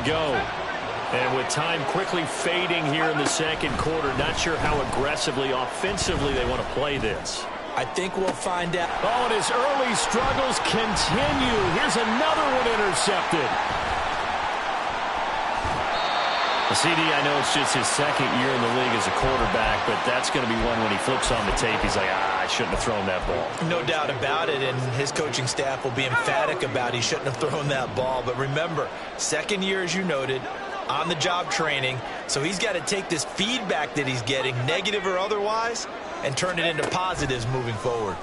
go. And with time quickly fading here in the second quarter, not sure how aggressively, offensively they want to play this. I think we'll find out. Oh, and his early struggles continue. Here's another one intercepted. CD, I know it's just his second year in the league as a quarterback, but that's going to be one when he flips on the tape. He's like, I shouldn't have thrown that ball. No doubt about it, and his coaching staff will be emphatic about he shouldn't have thrown that ball. But remember, second year, as you noted, on-the-job training, so he's got to take this feedback that he's getting, negative or otherwise, and turn it into positives moving forward.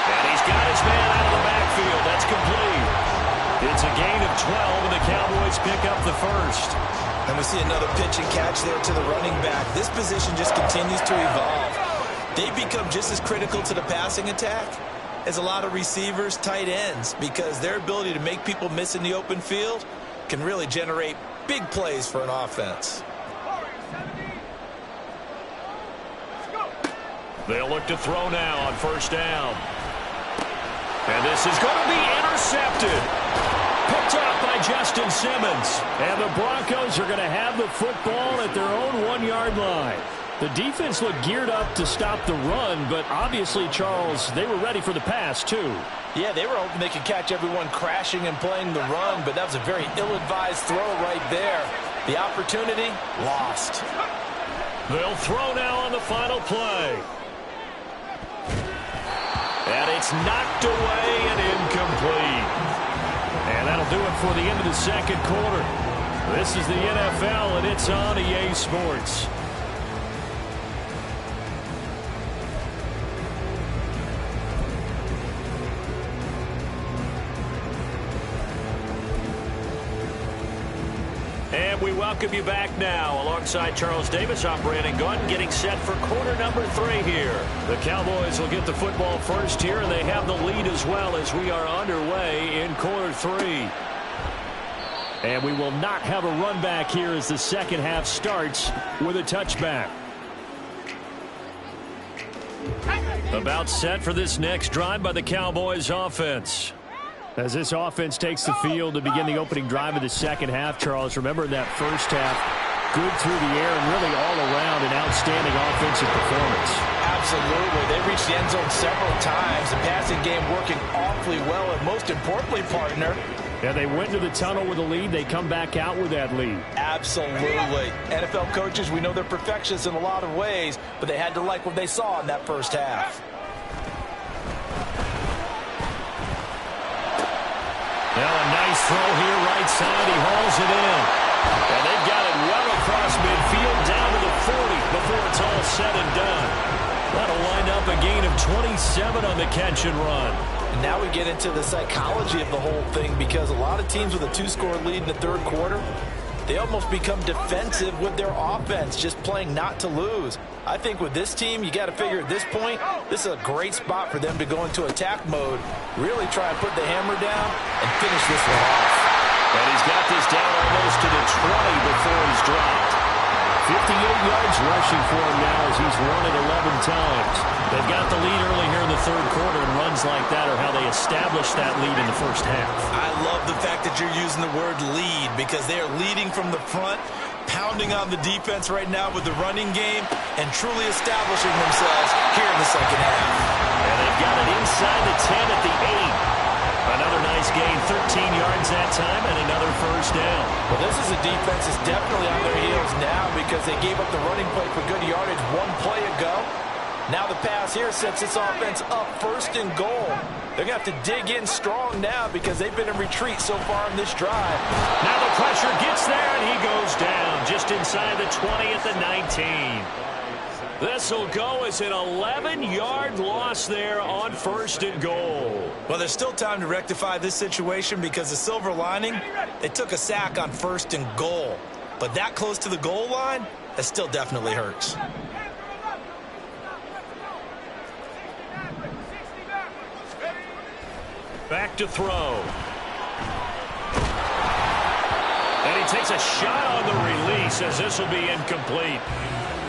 And he's got his man out of the backfield. That's complete. It's a gain of 12, and the Cowboys pick up the first. And we see another pitch and catch there to the running back. This position just continues to evolve. They become just as critical to the passing attack as a lot of receivers, tight ends, because their ability to make people miss in the open field can really generate big plays for an offense. They'll look to throw now on first down. And this is going to be intercepted. Picked out by Justin Simmons. And the Broncos are going to have the football at their own 1-yard line. The defense looked geared up to stop the run, but obviously, Charles, they were ready for the pass, too. Yeah, they were hoping they could catch everyone crashing and playing the run, but that was a very ill-advised throw right there. The opportunity, lost. They'll throw now on the final play. And it's knocked away and incomplete. And that'll do it for the end of the second quarter. This is the NFL, and it's on EA Sports. And we welcome you back now. Alongside Charles Davis, I'm Brandon Gunn, getting set for quarter number 3 here. The Cowboys will get the football first here, and they have the lead as well as we are underway in quarter 3. And we will not have a run back here as the second half starts with a touchback. About set for this next drive by the Cowboys offense. As this offense takes the field to begin the opening drive of the second half, Charles, remember in that first half, good through the air and really all around an outstanding offensive performance. Absolutely. They reached the end zone several times. The passing game working awfully well, and most importantly, partner, yeah, they went to the tunnel with a lead. They come back out with that lead. Absolutely. NFL coaches, we know they're perfectionists in a lot of ways, but they had to like what they saw in that first half. Now a nice throw here right side. He hauls it in. And they've got it well across midfield down to the 40 before it's all said and done. That'll wind up a gain of 27 on the catch and run. And now we get into the psychology of the whole thing, because a lot of teams with a 2-score lead in the third quarter, they almost become defensive with their offense, just playing not to lose. I think with this team, you got to figure at this point, this is a great spot for them to go into attack mode, really try and put the hammer down and finish this one off. And he's got this down almost to the 20 before he's dropped. 58 yards rushing for him now as he's run it 11 times. They've got the lead early here in the third quarter, and runs like that are how they establish that lead in the first half. I love the fact that you're using the word lead, because they are leading from the front, pounding on the defense right now with the running game, and truly establishing themselves here in the second half. And they've got it inside the 10 at the 8. Another nice gain, 13 yards that time, and another first down. Well, this is a defense that's definitely on their heels now, because they gave up the running play for good yardage one play ago. Now the pass here sets this offense up first and goal. They're going to have to dig in strong now, because they've been in retreat so far in this drive. Now the pressure gets there, and he goes down just inside the 20 at the 19. This will go as an 11-yard loss there on first and goal. Well, there's still time to rectify this situation, because the silver lining, they took a sack on first and goal. But that close to the goal line, that still definitely hurts. Back to throw. And he takes a shot on the release, as this will be incomplete.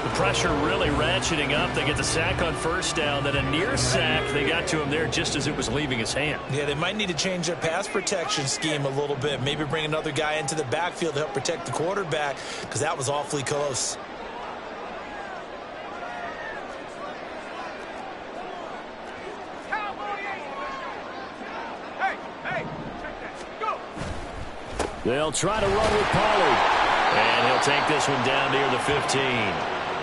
The pressure really ratcheting up. They get the sack on first down, then a near sack. They got to him there just as it was leaving his hand. Yeah, they might need to change their pass protection scheme a little bit. Maybe bring another guy into the backfield to help protect the quarterback, because that was awfully close. They'll try to run with Pollard. And he'll take this one down near the 15.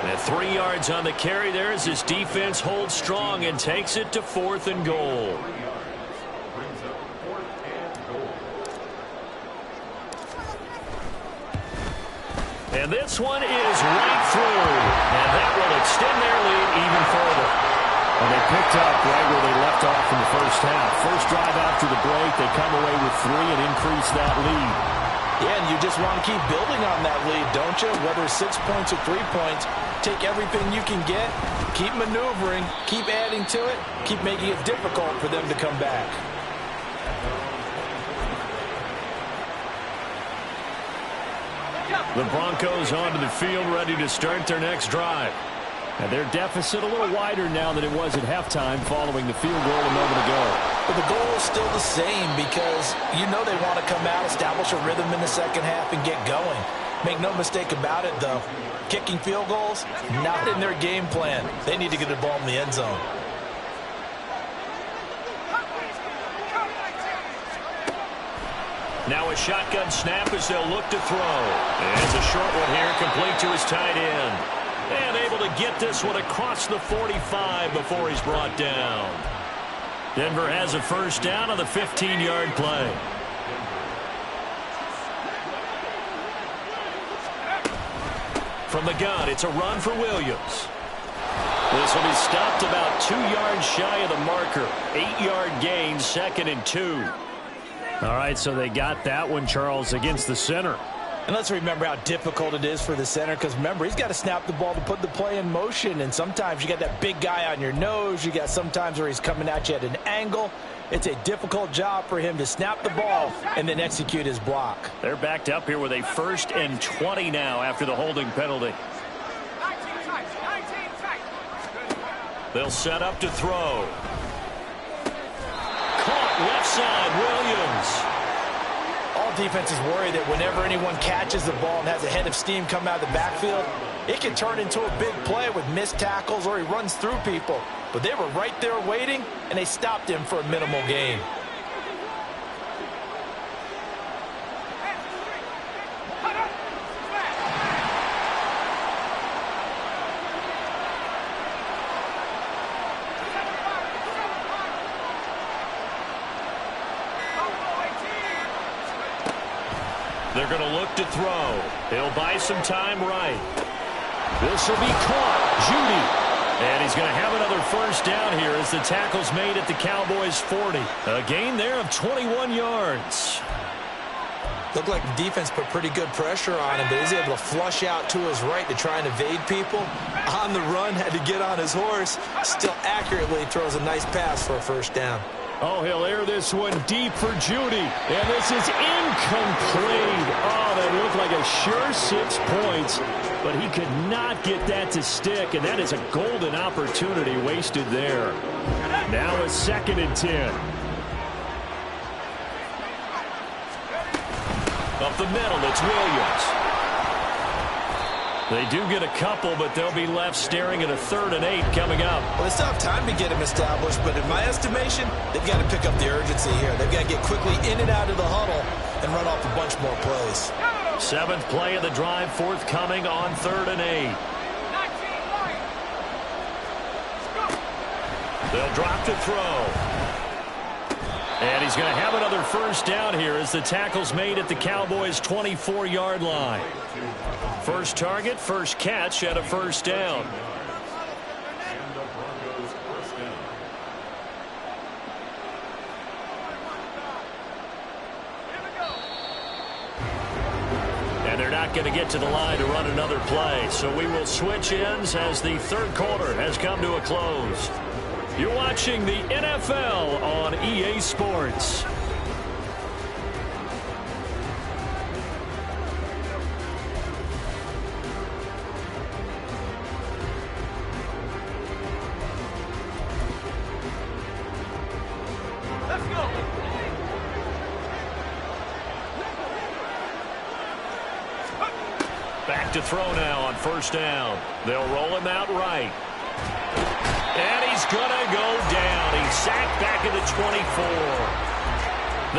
And 3 yards on the carry there as his defense holds strong and takes it to 4th and goal. And this one is right through. And that will extend their lead even further. And they picked up right where they left off in the first half. First drive after the break, they come away with 3 and increase that lead. Yeah, and you just want to keep building on that lead, don't you? Whether it's 6 points or 3 points, take everything you can get, keep maneuvering, keep adding to it, keep making it difficult for them to come back. The Broncos onto the field, ready to start their next drive. And their deficit a little wider now than it was at halftime following the field goal a moment ago. But the goal is still the same because you know they want to come out, establish a rhythm in the second half, and get going. Make no mistake about it, though. Kicking field goals, not in their game plan. They need to get the ball in the end zone. Now a shotgun snap as they'll look to throw. And it's a short one here, complete to his tight end. And able to get this one across the 45 before he's brought down. Denver has a first down on the 15-yard play. From the gun, it's a run for Williams. This will be stopped about 2 yards shy of the marker. 8-yard gain, 2nd and 2. All right, so they got that one, Charles, against the center. And let's remember how difficult it is for the center, because remember, he's got to snap the ball to put the play in motion, and sometimes you got that big guy on your nose. You got sometimes where he's coming at you at an angle. It's a difficult job for him to snap the ball and then execute his block. They're backed up here with a 1st and 20 now after the holding penalty. They'll set up to throw. Caught left side, Williams. All defenses worry that whenever anyone catches the ball and has a head of steam come out of the backfield, it can turn into a big play with missed tackles or he runs through people. But they were right there waiting, and they stopped him for a minimal gain. They're going to look to throw. He'll buy some time right. This will be caught. Judy. And he's going to have another first down here as the tackle's made at the Cowboys' 40. A gain there of 21 yards. Looked like the defense put pretty good pressure on him, but he's able to flush out to his right to try and evade people. On the run, had to get on his horse. Still accurately throws a nice pass for a first down. Oh, he'll air this one deep for Judy. And this is incomplete. Oh, that looked like a sure 6 points. But he could not get that to stick. And that is a golden opportunity wasted there. Now a 2nd and 10. Up the middle, it's Williams. They do get a couple, but they'll be left staring at a 3rd and 8 coming up. Well, they still have time to get him established, but in my estimation, they've got to pick up the urgency here. They've got to get quickly in and out of the huddle and run off a bunch more plays. 7th play of the drive forthcoming on 3rd and 8. They'll drop to throw. And he's going to have another first down here as the tackle's made at the Cowboys' 24-yard line. First target, first catch at a first down. And they're not going to get to the line to run another play. So we will switch ends as the 3rd quarter has come to a close. You're watching the NFL on EA Sports. Back to throw now on first down. They'll roll him out right. And he's going to go down. He's sacked back at the 24.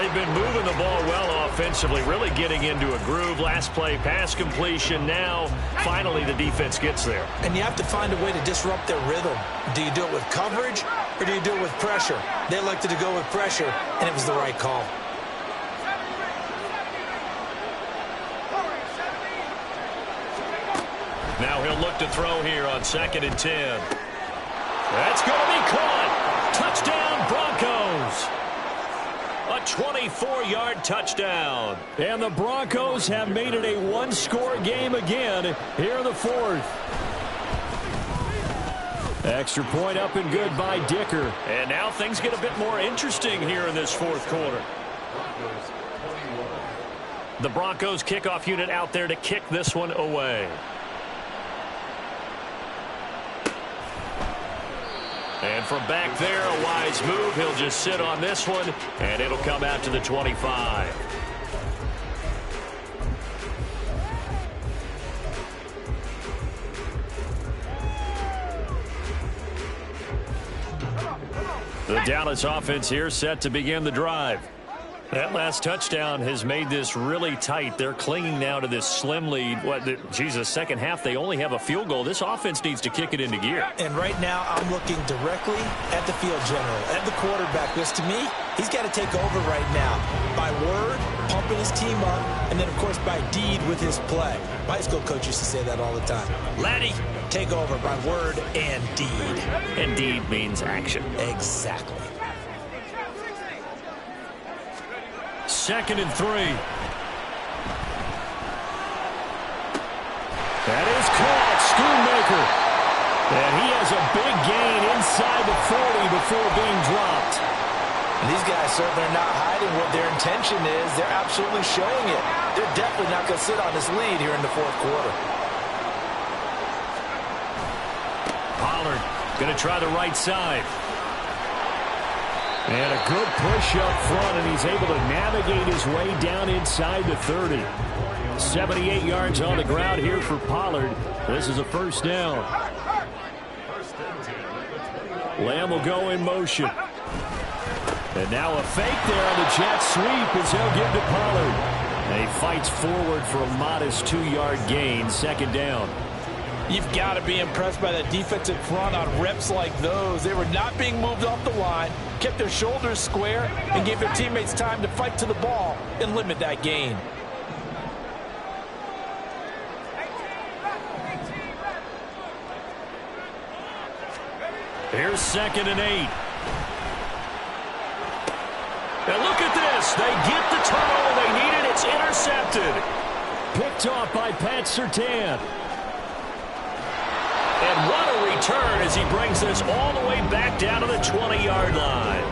They've been moving the ball well offensively, really getting into a groove. Last play, pass completion. Now, finally, the defense gets there. And you have to find a way to disrupt their rhythm. Do you do it with coverage or do you do it with pressure? They elected to go with pressure, and it was the right call. Now he'll look to throw here on 2nd and 10. That's going to be caught. Touchdown, Broncos. A 24-yard touchdown. And the Broncos have made it a one-score game again here in the fourth. Extra point up and good by Dicker. And now things get a bit more interesting here in this fourth quarter. The Broncos kickoff unit out there to kick this one away. And from back there, a wise move. He'll just sit on this one, and it'll come out to the 25. The Dallas offense here set to begin the drive. That last touchdown has made this really tight. They're clinging now to this slim lead. Second half, they only have a field goal. This offense needs to kick it into gear. And right now, I'm looking directly at the field general, at the quarterback, because to me, he's got to take over right now. By word, pumping his team up, and then, of course, by deed with his play. My high school coach used to say that all the time. Laddie, take over by word and deed. And deed means action. Exactly. 2nd and 3. That is caught. Schoonmaker. And he has a big gain inside the 40 before being dropped. And these guys certainly are not hiding what their intention is. They're absolutely showing it. They're definitely not going to sit on this lead here in the fourth quarter. Pollard going to try the right side. And a good push up front, and he's able to navigate his way down inside the 30. 78 yards on the ground here for Pollard. This is a first down. Lamb will go in motion. And now a fake there on the jet sweep as he'll give to Pollard. And he fights forward for a modest 2-yard gain, 2nd down. You've got to be impressed by that defensive front on reps like those. They were not being moved off the line, kept their shoulders square, and gave their teammates time to fight to the ball and limit that gain. Here's 2nd and 8. And look at this. They get the turnover they needed. It's intercepted. Picked off by Pat Surtain. And what a return as he brings this all the way back down to the 20-yard line.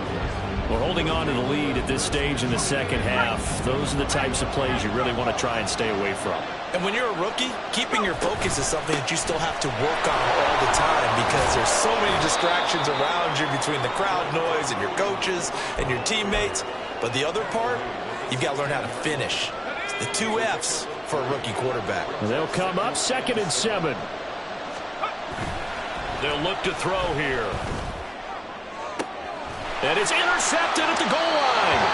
We're holding on to the lead at this stage in the second half. Those are the types of plays you really want to try and stay away from. And when you're a rookie, keeping your focus is something that you still have to work on all the time because there's so many distractions around you between the crowd noise and your coaches and your teammates. But the other part, you've got to learn how to finish. It's the 2 F's for a rookie quarterback. They'll come up 2nd and 7. They'll look to throw here. And it's intercepted at the goal line.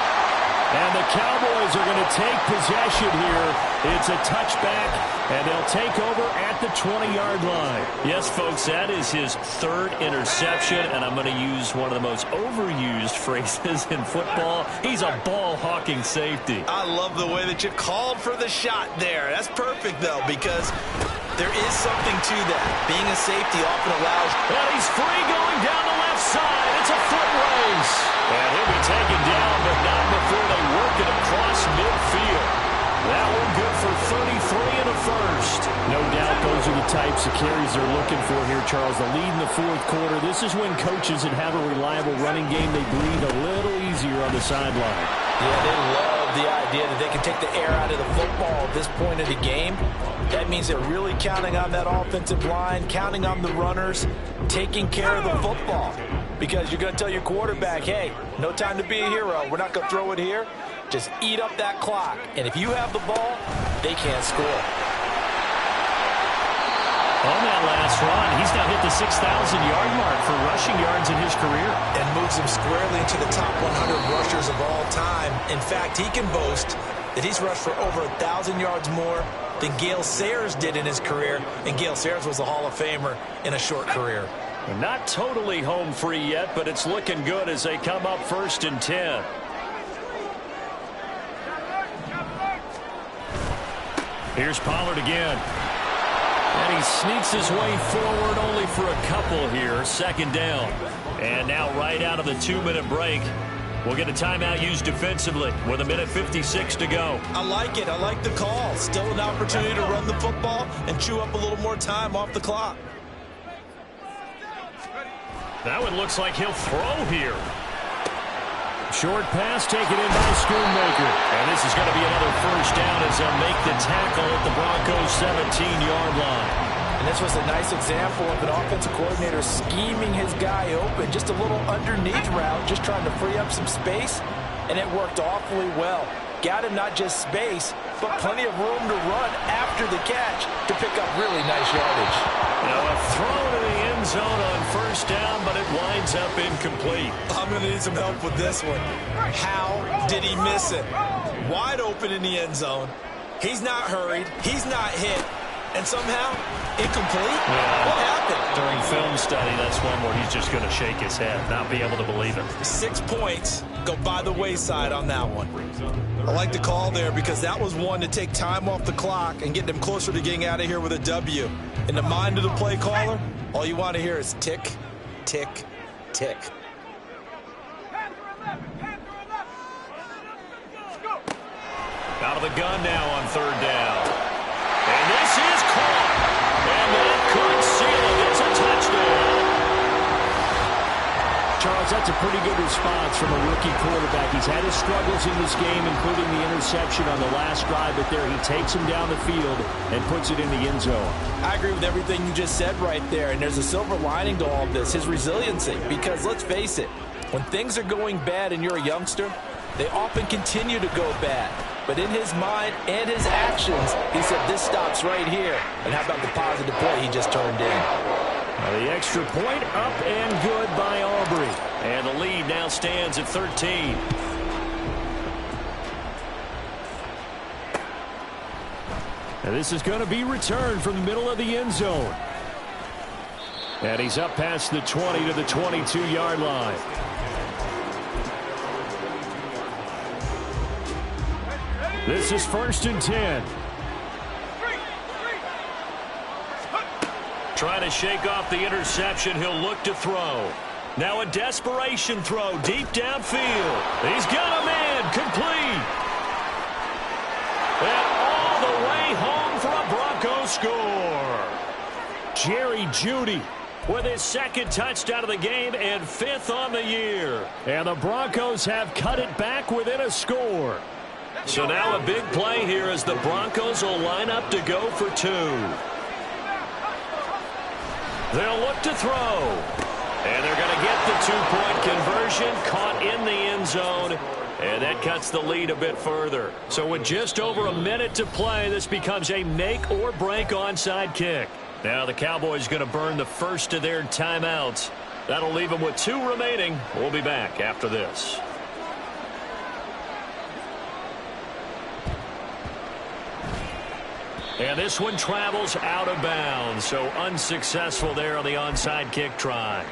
And the Cowboys are going to take possession here. It's a touchback, and they'll take over at the 20-yard line. Yes, folks, that is his 3rd interception, and I'm going to use one of the most overused phrases in football. He's a ball-hawking safety. I love the way that you called for the shot there. That's perfect, though, because there is something to that. Being a safety often allows... And he's free going down the left side. It's a foot race. And he'll be taken down, but not before they work it across midfield. That one good for 33 in the first. No doubt those are the types of carries they're looking for here, Charles. The lead in the fourth quarter. This is when coaches that have a reliable running game, they breathe a little easier on the sideline. Yeah, they love the idea that they can take the air out of the football at this point of the game. That means they're really counting on that offensive line, counting on the runners, taking care of the football. Because you're going to tell your quarterback, hey, no time to be a hero. We're not going to throw it here. Just eat up that clock. And if you have the ball, they can't score. On that last run, he's now hit the 6,000-yard mark for rushing yards in his career. And moves him squarely into the top 100 rushers of all time. In fact, he can boast that he's rushed for over 1,000 yards more than Gale Sayers did in his career. And Gale Sayers was a Hall of Famer in a short career. Not totally home free yet, but it's looking good as they come up 1st and 10. Here's Pollard again. And he sneaks his way forward only for a couple here. 2nd down. And now right out of the 2-minute break, we'll get a timeout used defensively with 1:56 to go. I like it. I like the call. Still an opportunity to run the football and chew up a little more time off the clock. That one looks like he'll throw here. Short pass taken in by Schoonmaker. And this is going to be another 1st down as they'll make the tackle at the Broncos' 17-yard line. And this was a nice example of an offensive coordinator scheming his guy open. Just a little underneath route, just trying to free up some space. And it worked awfully well. Got him not just space, but plenty of room to run after the catch to pick up really nice yardage. Now a throw to the end zone on 1st down, but it winds up incomplete. I'm going to need some help with this one. How did he miss it? Wide open in the end zone. He's not hurried. He's not hit. And somehow, incomplete? Yeah. What happened? During film study, that's one where he's just going to shake his head, not be able to believe it. 6 points go by the wayside on that one. I like the call there because that was one to take time off the clock and get them closer to getting out of here with a W. In the mind of the play caller, all you want to hear is tick, tick, tick. Out of the gun now on 3rd down. And this is caught. And that could seal it. It's a touchdown. Charles, that's a pretty good response from a rookie quarterback. He's had his struggles in this game, including the interception on the last drive, but there he takes him down the field and puts it in the end zone. I agree with everything you just said right there, and there's a silver lining to all of this, his resiliency, because let's face it, when things are going bad and you're a youngster, they often continue to go bad. But in his mind and his actions, he said, this stops right here. And how about the positive play he just turned in? The extra point up and good by Aubrey. And the lead now stands at 13. And this is going to be returned from the middle of the end zone. And he's up past the 20 to the 22-yard line. This is 1st and 10. Trying to shake off the interception. He'll look to throw. Now a desperation throw deep downfield. He's got a man complete. And all the way home for a Broncos score. Jerry Jeudy with his 2nd touchdown of the game and 5th on the year. And the Broncos have cut it back within a score. So now a big play here as the Broncos will line up to go for 2. They'll look to throw. And they're going to get the 2-point conversion, caught in the end zone. And that cuts the lead a bit further. So with just over a minute to play, this becomes a make-or-break onside kick. Now the Cowboys going to burn the first of their timeouts. That'll leave them with 2 remaining. We'll be back after this. And this one travels out of bounds, so unsuccessful there on the onside kick try.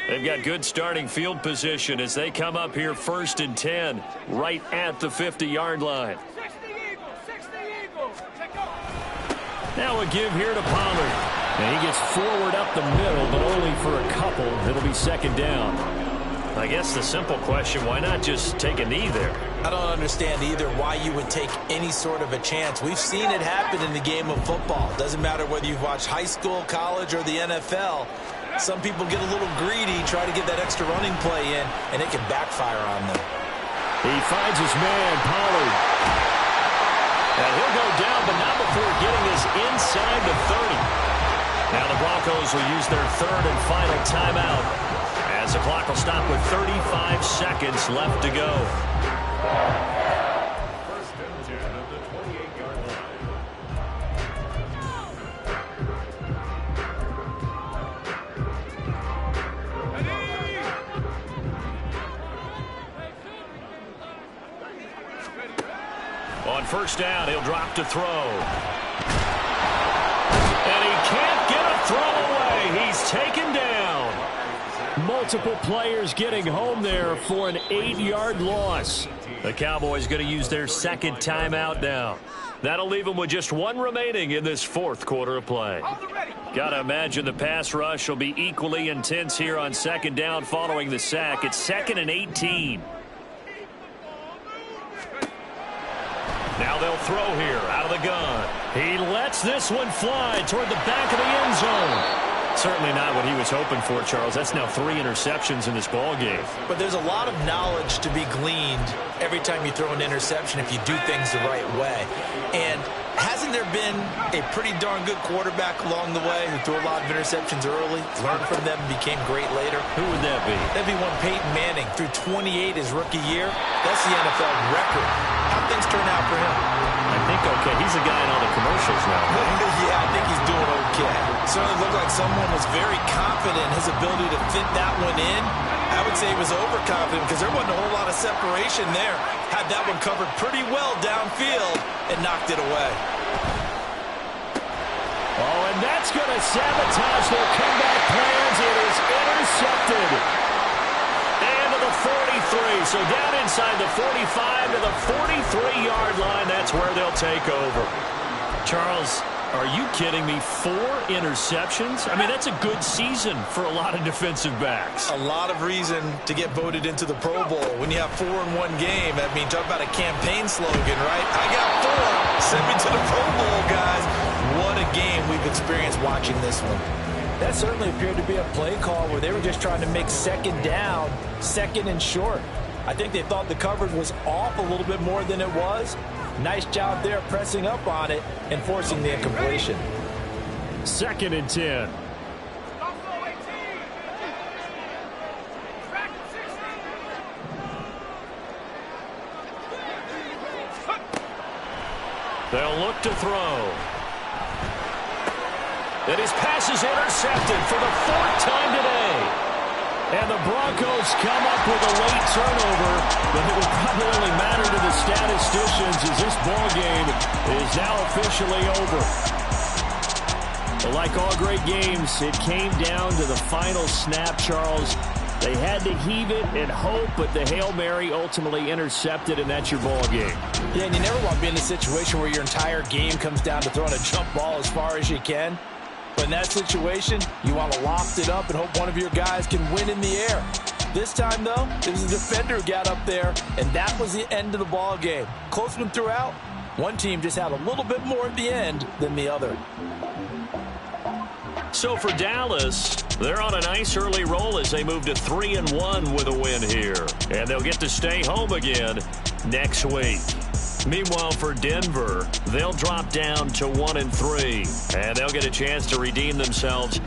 They've got good starting field position as they come up here 1st and 10, right at the 50-yard line. Now a give here to Pollard. And he gets forward up the middle, but only for a couple. It'll be 2nd down. I guess the simple question, why not just take a knee there? I don't understand either why you would take any sort of a chance. We've seen it happen in the game of football. Doesn't matter whether you've watched high school, college, or the NFL. Some people get a little greedy, try to get that extra running play in, and it can backfire on them. He finds his man, Pollard. And he'll go down, but not before getting this inside the 30. Now the Broncos will use their 3rd and final timeout as as the clock will stop with 35 seconds left to go. First and 10 at the 28-yard line. On first down, he'll drop to throw. And he can't get a throw away. He's taken down. Multiple players getting home there for an 8-yard loss. The Cowboys going to use their second timeout now. That'll leave them with just one remaining in this fourth quarter of play. Got to imagine the pass rush will be equally intense here on second down following the sack. It's 2nd and 18. Now they'll throw here out of the gun. He lets this one fly toward the back of the end zone. Certainly not what he was hoping for, Charles. That's now 3 interceptions in this ball game. But there's a lot of knowledge to be gleaned every time you throw an interception if you do things the right way. And hasn't there been a pretty darn good quarterback along the way who threw a lot of interceptions early, learned from them, and became great later? Who would that be? That'd be one Peyton Manning. Threw 28 his rookie year. That's the NFL record. How'd things turn out for him? I think okay. He's a guy in all the commercials now. Yeah, I think he's doing okay. Certainly looked like someone was very confident in his ability to fit that one in. I would say he was overconfident because there wasn't a whole lot of separation there. Had that one covered pretty well downfield and knocked it away. Oh, and that's going to sabotage their comeback plans. It is intercepted. And to the 43. So down inside the 45 to the 43-yard line. That's where they'll take over. Charles, are you kidding me? 4 interceptions? I mean, that's a good season for a lot of defensive backs. A lot of reason to get voted into the Pro Bowl when you have 4 in one game. I mean, talk about a campaign slogan, right? I got 4. Send me to the Pro Bowl, guys. What a game we've experienced watching this one. That certainly appeared to be a play call where they were just trying to make second down, second and short. I think they thought the coverage was off a little bit more than it was. Nice job there pressing up on it and forcing the incompletion. 2nd and 10. They'll look to throw. And his pass is intercepted for the 4th time today. And the Broncos come up with a late turnover, but it will probably only matter to the statisticians as this ball game is now officially over. But like all great games, it came down to the final snap, Charles. They had to heave it and hope, but the Hail Mary ultimately intercepted, and that's your ball game. Yeah, and you never want to be in a situation where your entire game comes down to throwing a jump ball as far as you can. But in that situation, you want to loft it up and hope one of your guys can win in the air. This time, though, it was a defender who got up there, and that was the end of the ball game. Close one throughout. One team just had a little bit more at the end than the other. So for Dallas, they're on a nice early roll as they move to 3-1 with a win here. And they'll get to stay home again next week. Meanwhile, for Denver, they'll drop down to 1-3. And they'll get a chance to redeem themselves